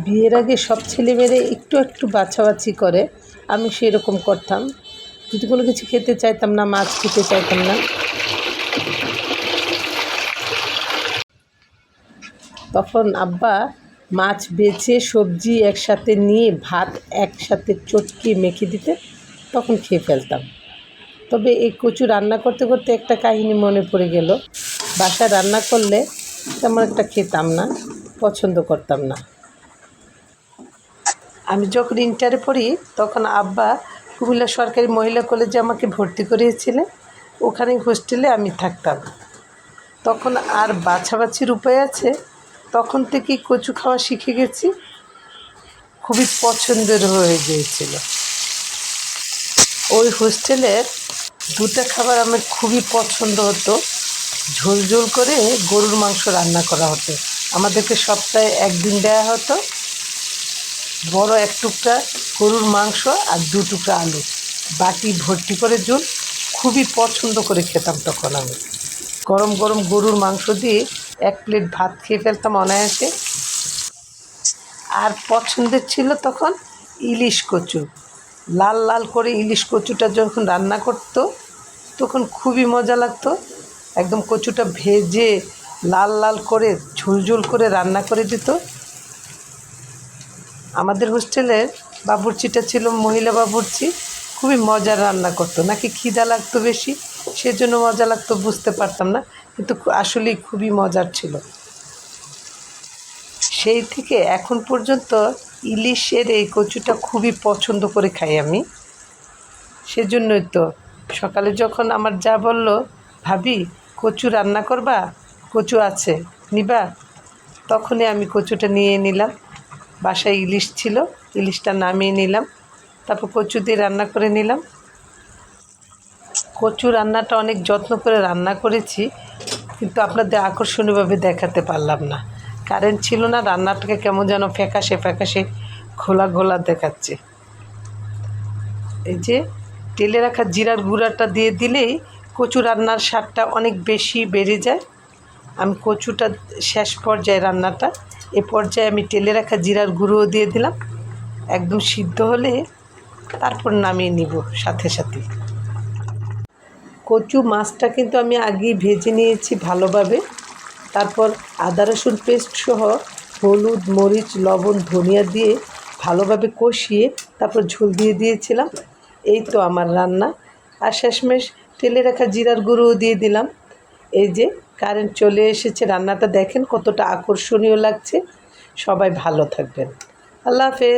বিয়ের আগে সব ছেলেমেয়েরা একটু একটু বাছাবাছি করে, আমি সেরকম করতাম। যদি কোনো কিছু খেতে চাইতাম না, মাছ খেতে চাইতাম না, তখন আব্বা মাছ বেছে সবজি একসাথে নিয়ে ভাত একসাথে চটকিয়ে মেখে দিতে, তখন খেয়ে ফেলতাম। তবে এই কচু রান্না করতে করতে একটা কাহিনী মনে পড়ে গেল। বাসায় রান্না করলে তেমন একটা খেতাম না, পছন্দ করতাম না। আমি যখন ইন্টারে পড়ি তখন আব্বা কুমিল্লা সরকারি মহিলা কলেজে আমাকে ভর্তি করিয়েছিলেন। ওখানে হোস্টেলে আমি থাকতাম। তখন আর বাছাবাছির উপায় আছে, তখন থেকেই কচু খাওয়া শিখে গেছি। খুবই পছন্দের হয়ে গিয়েছিল। ওই হোস্টেলের দুটো খাবার আমার খুবই পছন্দ হতো। ঝোল ঝোল করে গরুর মাংস রান্না করা হতো। আমাদেরকে সপ্তাহে একদিন দেওয়া হতো বড় এক টুকরা গরুর মাংস আর 2 টুকরা আলু, বাটি ভর্তি করে ঝোল। খুবই পছন্দ করে খেতাম তখন আমি। গরম গরম গরুর মাংস দিয়ে 1 প্লেট ভাত খেয়ে ফেলতাম অনায়াসে। আর পছন্দের ছিল তখন ইলিশ কচু। লাল লাল করে ইলিশ কচুটা যখন রান্না করতো তখন খুবই মজা লাগতো। একদম কচুটা ভেজে লাল লাল করে ঝোল করে রান্না করে দিত। আমাদের হোস্টেলের বাবুর্চিটা ছিল মহিলা বাবুর্চি, খুবই মজার রান্না করতো। নাকি খিদা লাগতো বেশি, সেজন্য মজা লাগতো বুঝতে পারতাম না, কিন্তু আসলেই খুবই মজার ছিল। সেই থেকে এখন পর্যন্ত ইলিশের এই কচুটা খুবই পছন্দ করে খাই আমি। সেজন্যই তো সকালে যখন আমার যা বলল, ভাবি কচু রান্না করবা, কচু আছে নিবা, তখনই আমি কচুটা নিয়ে নিলাম। বাসায় ইলিশ ছিল, ইলিশটা নামিয়ে নিলাম, তারপর কচু দিয়ে রান্না করে নিলাম। কচু রান্নাটা অনেক যত্ন করে রান্না করেছি, কিন্তু আপনাদের আকর্ষণীয়ভাবে দেখাতে পারলাম না। কারেন্ট ছিল না, রান্নাটাকে কেমন যেন ফ্যাকাশে ফ্যাকাশে ঘোলা ঘোলা দেখাচ্ছে। এই যে তেলে রাখা জিরার গুঁড়াটা দিয়ে দিলেই কচু রান্নার স্বাদটা অনেক বেশি বেড়ে যায়। আমি কচুটা শেষ পর্যায়ে রান্নাটা, এ পর্যায়ে আমি তেলে রাখা জিরার গুঁড়োও দিয়ে দিলাম। একদম সিদ্ধ হলে তারপর নামিয়ে নিব সাথে সাথে। কচু মাছটা কিন্তু আমি আগেই ভেজে নিয়েছি ভালোভাবে। তারপর আদা রসুন পেস্ট সহ হলুদ মরিচ লবণ ধনিয়া দিয়ে ভালোভাবে কষিয়ে তারপর ঝোল দিয়ে দিয়েছিলাম। এই তো আমার রান্না। আর শেষমেশ তেলে রাখা জিরার গুঁড়োও দিয়ে দিলাম। এই যে কারেন্ট চলে এসেছে, রান্নাটা দেখেন কতটা আকর্ষণীয় লাগছে। সবাই ভালো থাকবেন। আল্লাহ হাফেজ।